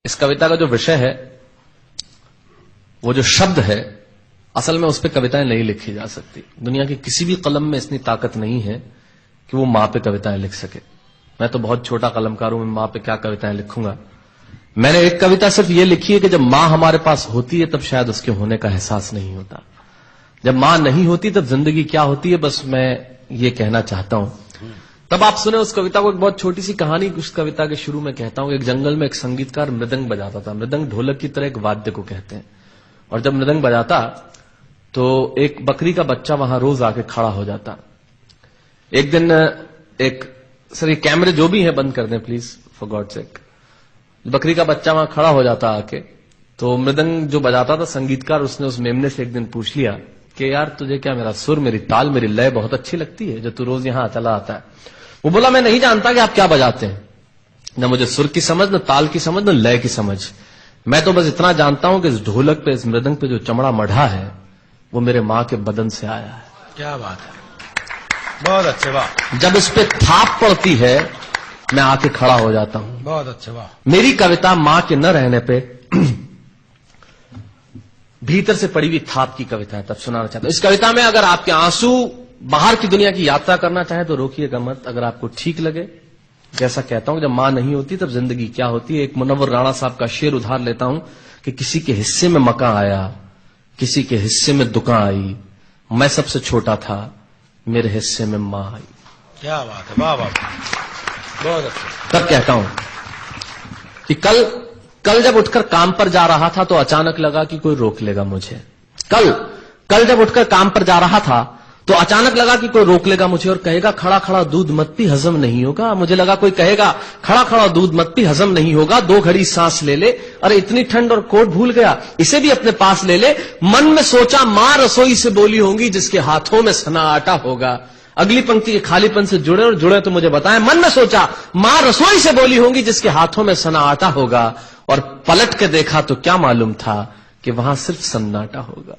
इस कविता का जो विषय है, वो जो शब्द है, असल में उस पर कविताएं नहीं लिखी जा सकती। दुनिया की किसी भी कलम में इतनी ताकत नहीं है कि वो मां पे कविताएं लिख सके। मैं तो बहुत छोटा कलमकार हूं, मैं मां पे क्या कविताएं लिखूंगा। मैंने एक कविता सिर्फ ये लिखी है कि जब मां हमारे पास होती है तब शायद उसके होने का एहसास नहीं होता। जब मां नहीं होती तब जिंदगी क्या होती है, बस मैं ये कहना चाहता हूं। तब आप सुने उस कविता को। एक बहुत छोटी सी कहानी उस कविता के शुरू में कहता हूं। एक जंगल में एक संगीतकार मृदंग बजाता था। मृदंग ढोलक की तरह एक वाद्य को कहते हैं। और जब मृदंग बजाता तो एक बकरी का बच्चा वहां रोज आके खड़ा हो जाता। एक दिन सर ये कैमरे जो भी हैं बंद कर दें प्लीज, फॉर गॉड सेक। बकरी का बच्चा वहां खड़ा हो जाता आके, तो मृदंग जो बजाता था संगीतकार, उसने उस मेमने से एक दिन पूछ लिया कि यार तुझे क्या मेरा सुर, मेरी ताल, मेरी लय बहुत अच्छी लगती है जो तू रोज यहां चला आता है। वो बोला मैं नहीं जानता कि आप क्या बजाते हैं, न मुझे सुर की समझ, न ताल की समझ, न लय की समझ। मैं तो बस इतना जानता हूं कि इस ढोलक पे, इस मृदंग पे जो चमड़ा मढ़ा है वो मेरे मां के बदन से आया है। क्या बात है, बहुत अच्छे, वाह। जब इस पे थाप पड़ती है मैं आके खड़ा हो जाता हूं। बहुत अच्छे, वाह। मेरी कविता मां के न रहने पे भीतर से पड़ी हुई थाप की कविता है। तब सुनाना चाहता हूं। इस कविता में अगर आपके आंसू बाहर की दुनिया की यात्रा करना चाहे तो रोकिएगा मत। अगर आपको ठीक लगे, जैसा कहता हूं जब मां नहीं होती तब जिंदगी क्या होती है। एक मुनव्वर राणा साहब का शेर उधार लेता हूं कि किसी के हिस्से में मकान आया, किसी के हिस्से में दुकान आई, मैं सबसे छोटा था, मेरे हिस्से में मां आई। क्या बात है, वाह वाह, बहुत अच्छा। तब कहता हूं कि कल जब उठकर काम पर जा रहा था तो अचानक लगा कि कोई रोक लेगा मुझे। कल जब उठकर काम पर जा रहा था तो अचानक लगा कि कोई रोक लेगा मुझे और कहेगा खड़ा खड़ा दूध मत पी, हजम नहीं होगा। मुझे लगा कोई कहेगा खड़ा खड़ा दूध मत पी, हजम नहीं होगा, 2 घड़ी सांस ले ले, अरे इतनी ठंड और कोट भूल गया, इसे भी अपने पास ले ले। मन में सोचा मां रसोई से बोली होंगी जिसके हाथों में सना आटा होगा। अगली पंक्ति के खालीपन से जुड़े और जुड़े तो मुझे बताएं। मन में सोचा मां रसोई से बोली होंगी जिसके हाथों में सना आटा होगा, और पलट के देखा तो क्या मालूम था कि वहां सिर्फ सन्नाटा होगा।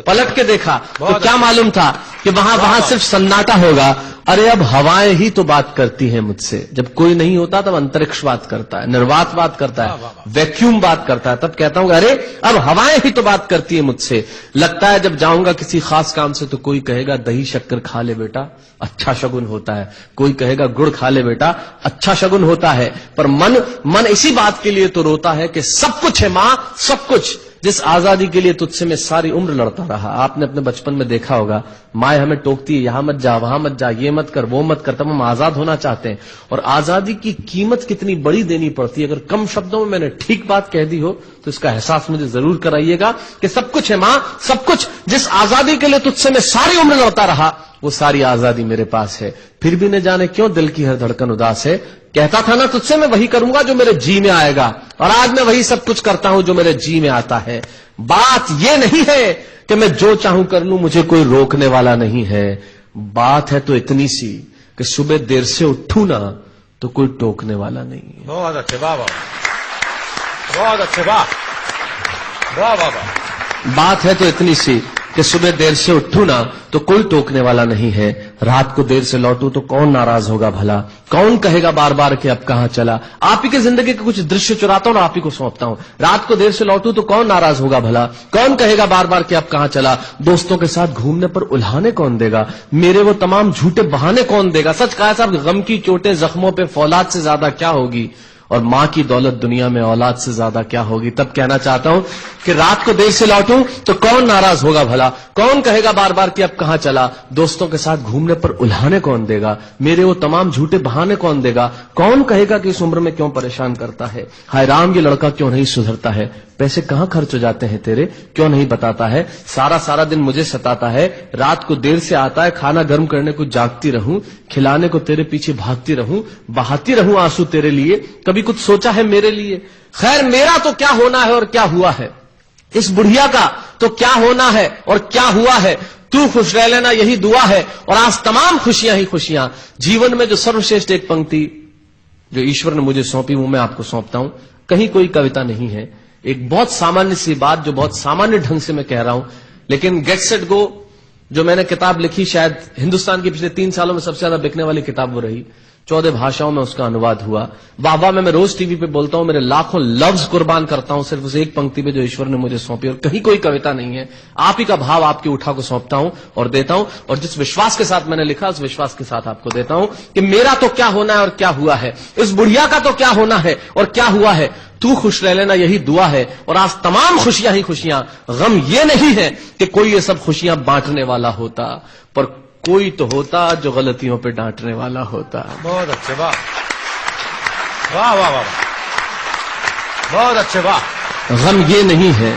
पलट के देखा तो क्या मालूम था कि वहां सिर्फ सन्नाटा होगा। अरे अब हवाएं ही तो बात करती हैं मुझसे। जब कोई नहीं होता तब अंतरिक्ष बात करता है, निर्वात बात करता है, वैक्यूम बात करता है। तब कहता हूं अरे अब हवाएं ही तो बात करती है मुझसे। लगता है जब जाऊंगा किसी खास काम से तो कोई कहेगा दही शक्कर खा ले बेटा, अच्छा शगुन होता है। कोई कहेगा गुड़ खा ले बेटा, अच्छा शगुन होता है। पर मन इसी बात के लिए तो रोता है कि सब कुछ है मां, सब कुछ, जिस आजादी के लिए तुझसे मैं सारी उम्र लड़ता रहा। आपने अपने बचपन में देखा होगा, माए हमें टोकती है, यहां मत जा, वहां मत जा, ये मत कर, वो मत कर। तब हम आजाद होना चाहते हैं और आजादी की कीमत कितनी बड़ी देनी पड़ती है। अगर कम शब्दों में मैंने ठीक बात कह दी हो तो इसका एहसास मुझे जरूर कराइएगा कि सब कुछ है मां, सब कुछ, जिस आजादी के लिए तुझसे मैं सारी उम्र लड़ता रहा वो सारी आजादी मेरे पास है। फिर भी न जाने क्यों दिल की हर धड़कन उदास है। कहता था ना तुझसे मैं वही करूंगा जो मेरे जी में आएगा, और आज मैं वही सब कुछ करता हूं जो मेरे जी में आता है। बात यह नहीं है कि मैं जो चाहूं कर लूं, मुझे कोई रोकने वाला नहीं है। बात है तो इतनी सी कि सुबह देर से उठूं ना तो कोई टोकने वाला नहीं है। बहुत अच्छे, वाह वाह, बहुत अच्छे, वाह वाह वाह वाह। बात है तो इतनी सी कि सुबह देर से उठूं ना तो कोई टोकने वाला नहीं है। रात को देर से लौटूं तो कौन नाराज होगा भला, कौन कहेगा बार बार कि अब कहां चला। आप ही के जिंदगी के कुछ दृश्य चुराता हूं और आप ही को सौंपता हूं। रात को देर से लौटूं तो कौन नाराज होगा भला, कौन कहेगा बार बार कि अब कहां चला। दोस्तों के साथ घूमने पर उल्हाने कौन देगा, मेरे वो तमाम झूठे बहाने कौन देगा। सच कहा साहब, गम की चोटें जख्मों पे फौलाद से ज्यादा क्या होगी, और मां की दौलत दुनिया में औलाद से ज्यादा क्या होगी। तब कहना चाहता हूं कि रात को देर से लौटूं तो कौन नाराज होगा भला, कौन कहेगा बार बार कि अब कहां चला। दोस्तों के साथ घूमने पर उल्हाने कौन देगा, मेरे वो तमाम झूठे बहाने कौन देगा। कौन कहेगा कि इस उम्र में क्यों परेशान करता है। हाय राम, ये लड़का क्यों नहीं सुधरता है। पैसे कहां खर्च हो जाते हैं तेरे, क्यों नहीं बताता है। सारा दिन मुझे सताता है, रात को देर से आता है, खाना गर्म करने को जागती रहूं, खिलाने को तेरे पीछे भागती रहूं, बहाती रहूं आंसू तेरे लिए। कभी कुछ सोचा है मेरे लिए। खैर मेरा तो क्या होना है और क्या हुआ है, इस बुढ़िया का तो क्या होना है और क्या हुआ है। तू खुश रह लेना यही दुआ है, और आज तमाम खुशियां ही खुशियां। जीवन में जो सर्वश्रेष्ठ एक पंक्ति जो ईश्वर ने मुझे सौंपी वो मैं आपको सौंपता हूं। कहीं कोई कविता नहीं है, एक बहुत सामान्य सी बात जो बहुत सामान्य ढंग से मैं कह रहा हूं, लेकिन गेट सेट गो जो मैंने किताब लिखी, शायद हिंदुस्तान के पिछले 3 सालों में सबसे ज्यादा बिकने वाली किताब वो रही। 14 भाषाओं में उसका अनुवाद हुआ। वाह वाह में मैं रोज टीवी पे बोलता हूं, मेरे लाखों लफ्ज कुर्बान करता हूं सिर्फ उस एक पंक्ति पे जो ईश्वर ने मुझे सौंपी, और कहीं कोई कविता नहीं है, आप ही का भाव आपकी उठा को सौंपता हूं और देता हूं, और जिस विश्वास के साथ मैंने लिखा उस विश्वास के साथ आपको देता हूं कि मेरा तो क्या होना है और क्या हुआ है, इस बुढ़िया का तो क्या होना है और क्या हुआ है, तू खुश रह लेना यही दुआ है। और आज तमाम खुशियां ही खुशियां, गम ये नहीं है कि कोई ये सब खुशियां बांटने वाला होता, पर कोई तो होता जो गलतियों पे डांटने वाला होता। बहुत अच्छे, वाह वाह वाह वाह, बहुत अच्छे, वाह। गम ये नहीं है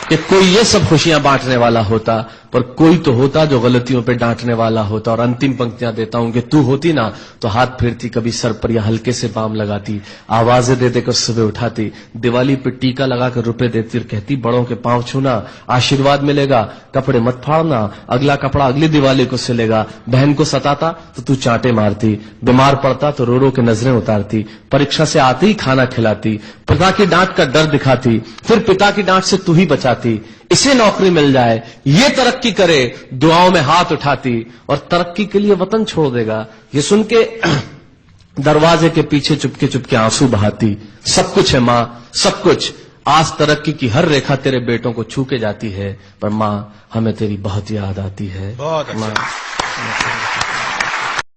कि कोई ये सब खुशियां बांटने वाला होता, पर कोई तो होता जो गलतियों पे डांटने वाला होता। और अंतिम पंक्तियां देता हूं कि तू होती ना तो हाथ फेरती कभी सर पर या हल्के से बाम लगाती, आवाजें दे देकर सुबह उठाती, दिवाली पे टीका लगाकर रुपए देती और कहती बड़ों के पांव छूना आशीर्वाद मिलेगा, कपड़े मत फाड़ना अगला कपड़ा अगली दिवाली को सिलेगा, बहन को सताता तो तू चांटे मारती, बीमार पड़ता तो रो रो के नजरें उतारती, परीक्षा से आते ही खाना खिलाती, पिता की डांट का डर दिखाती, फिर पिता की डांट से तू ही बचाती, इसे नौकरी मिल जाए ये तरक्की करे दुआओं में हाथ उठाती, और तरक्की के लिए वतन छोड़ देगा ये सुन के दरवाजे के पीछे चुपके चुपके आंसू बहाती। सब कुछ है मां, सब कुछ, आज तरक्की की हर रेखा तेरे बेटों को छू के जाती है, पर मां हमें तेरी बहुत याद आती है। बहुत अच्छा।